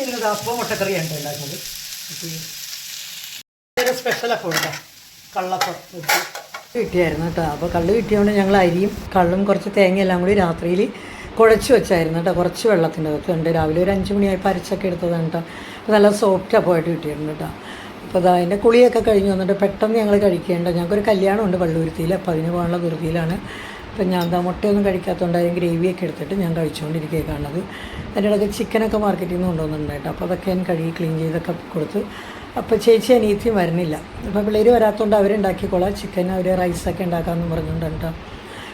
ഇന്നത് അപ്പം മുട്ടക്കറിയാണ് ഉണ്ടാക്കുന്നത്. സ്പെഷ്യൽ അപ്പം ഉണ്ട്, കള്ളപ്പം കിട്ടിയായിരുന്നു കേട്ടോ. അപ്പോൾ കള്ള് കിട്ടിയതുകൊണ്ട് ഞങ്ങൾ അരിയും കള്ളും കുറച്ച് തേങ്ങ എല്ലാം കൂടി രാത്രിയിൽ കുഴച്ച് വെച്ചായിരുന്നു കേട്ടോ. കുറച്ച് വെള്ളത്തിൻ്റെ അകത്തുണ്ട്. രാവിലെ ഒരു 5 മണിയായപ്പോൾ അരച്ചൊക്കെ എടുത്തതാണ് കേട്ടോ. അപ്പോൾ നല്ല സോഫ്റ്റ് അപ്പമായിട്ട് കിട്ടിയിരുന്നു കേട്ടോ. അപ്പോൾ അതാ അതിൻ്റെ കുളിയൊക്കെ കഴിഞ്ഞ് വന്നിട്ട് പെട്ടെന്ന് ഞങ്ങൾ കഴിക്കേണ്ട, ഞങ്ങൾക്കൊരു കല്യാണമുണ്ട് വള്ളൂരുത്തിയിൽ. അപ്പോൾ അതിന് പോകാനുള്ള ധൃതിയിലാണ്. അപ്പം ഞാൻ എന്താ മുട്ടയൊന്നും കഴിക്കാത്തതുകൊണ്ട് അതിന് ഗ്രേവിയൊക്കെ എടുത്തിട്ട് ഞാൻ കഴിച്ചുകൊണ്ടിരിക്കുകയാണത്. അതിൻ്റെ ഇടയ്ക്ക് ചിക്കനൊക്കെ മാർക്കറ്റിൽ നിന്ന് കൊണ്ടുവന്നിട്ടുണ്ടായിട്ട് അപ്പോൾ അതൊക്കെ ഞാൻ കഴുകി ക്ലീൻ ചെയ്തൊക്കെ കൊടുത്ത്. അപ്പോൾ ചേച്ചി അനിയത്തിയും വരുന്നില്ല. അപ്പോൾ പിള്ളേർ വരാത്തതുകൊണ്ട് അവരുണ്ടാക്കിക്കോളാം. ചിക്കൻ അവർ റൈസൊക്കെ ഉണ്ടാക്കാമെന്ന് പറഞ്ഞുകൊണ്ട് കേട്ടോ.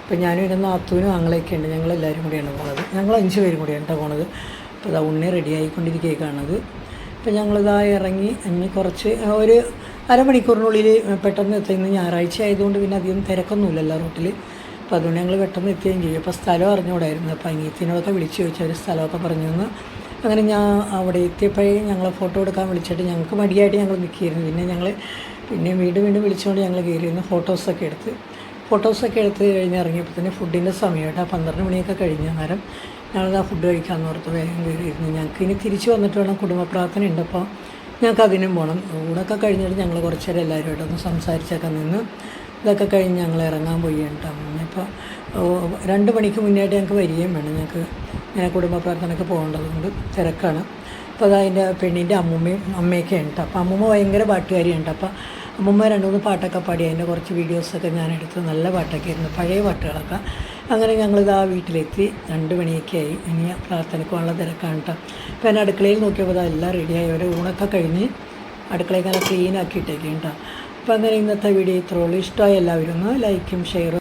അപ്പോൾ ഞാനും ഇരുന്ന് നാത്തൂനും ആങ്ങളെയൊക്കെ ഉണ്ട്. ഞങ്ങളെല്ലാവരും കൂടിയാണ് പോകുന്നത്. ഞങ്ങൾ 5 പേരും കൂടിയാണ് കേട്ടോ പോണത്. അപ്പോൾ ഇതാ ഉണ്ണി റെഡി ആയിക്കൊണ്ടിരിക്കുകയാണത്. അപ്പോൾ ഞങ്ങളിതാ ഇറങ്ങി ഇനി കുറച്ച് ഒരു അരമണിക്കൂറിനുള്ളിൽ പെട്ടെന്ന് എത്തുന്ന ഞായറാഴ്ച ആയതുകൊണ്ട് പിന്നെ അധികം തിരക്കൊന്നുമില്ലല്ലോ റൂട്ടിൽ. അപ്പോൾ അതുകൊണ്ട് ഞങ്ങൾ പെട്ടെന്ന് എത്തുകയും ചെയ്യും. അപ്പോൾ സ്ഥലം അറിഞ്ഞുകൂടായിരുന്നു. അപ്പോൾ അനിയത്തിനോടൊക്കെ വിളിച്ച് ചോദിച്ചു, അവർ സ്ഥലമൊക്കെ പറഞ്ഞു തന്നു. അങ്ങനെ ഞാൻ അവിടെ എത്തിയപ്പോഴേ ഞങ്ങൾ ഫോട്ടോ എടുക്കാൻ വിളിച്ചിട്ട് ഞങ്ങൾക്ക് മടിയായിട്ട് ഞങ്ങൾ നിൽക്കുകയായിരുന്നു. പിന്നെ ഞങ്ങൾ വീണ്ടും വിളിച്ചുകൊണ്ട് ഞങ്ങൾ കയറിയിരുന്നു. ഫോട്ടോസൊക്കെ എടുത്ത് കഴിഞ്ഞ് ഇറങ്ങിയപ്പോൾ തന്നെ ഫുഡിൻ്റെ സമയമായിട്ട് 12 മണിയൊക്കെ കഴിഞ്ഞ നേരം ഞങ്ങളിതാ ഫുഡ് കഴിക്കാമെന്ന് ഓർത്ത് വേഗം കയറിയിരുന്നു. ഞങ്ങൾക്ക് ഇനി തിരിച്ച് വന്നിട്ട് വേണം, കുടുംബ പ്രാർത്ഥന ഉണ്ട്. അപ്പോൾ ഞങ്ങൾക്ക് അതിനും പോകണം. ഊണൊക്കെ കഴിഞ്ഞിട്ട് ഞങ്ങൾ കുറച്ച് നേരം എല്ലാവരുമായിട്ടൊന്ന് സംസാരിച്ചൊക്കെ നിന്ന് ഇതൊക്കെ കഴിഞ്ഞ് ഞങ്ങൾ ഇറങ്ങാൻ പോയി കേട്ടോ. ഇപ്പോൾ 2 മണിക്ക് മുന്നേയായിട്ട് ഞങ്ങൾക്ക് വരികയും വേണം. ഞങ്ങൾക്ക് ഇങ്ങനെ കുടുംബ പ്രാർത്ഥനയ്ക്ക് പോകേണ്ടതുകൊണ്ട് തിരക്കാണ്. അപ്പോൾ അതതിൻ്റെ പെണ്ണിൻ്റെ അമ്മയൊക്കെ ഉണ്ട്. അപ്പോൾ അമ്മൂമ്മ ഭയങ്കര പാട്ടുകാരിയുണ്ട്. അപ്പോൾ അമ്മൂമ്മ 2-3 പാട്ടൊക്കെ പാടി. അതിൻ്റെ കുറച്ച് വീഡിയോസൊക്കെ ഞാനെടുത്ത്, നല്ല പാട്ടൊക്കെ ആയിരുന്നു, പഴയ പാട്ടുകളൊക്കെ. അങ്ങനെ ഞങ്ങളിതാ വീട്ടിലെത്തി. 2 മണിയൊക്കെ ആയി. ഇനി പ്രാർത്ഥനയ്ക്ക് ഉള്ള തിരക്കാണ് കേട്ടോ. അപ്പോൾ ഞാൻ അടുക്കളയിൽ നോക്കിയപ്പോൾ എല്ലാം റെഡിയായി. അവരെ ഊണൊക്കെ കഴിഞ്ഞ് അടുക്കളയൊക്കെ നല്ല ക്ലീൻ ആക്കിയിട്ടേക്കും കേട്ടോ. അപ്പോൾ അങ്ങനെ ഇന്നത്തെ വീഡിയോ ഇത്രയുള്ളൂ. ഇഷ്ടമായി എല്ലാവരും ഒന്ന് ലൈക്കും ഷെയറും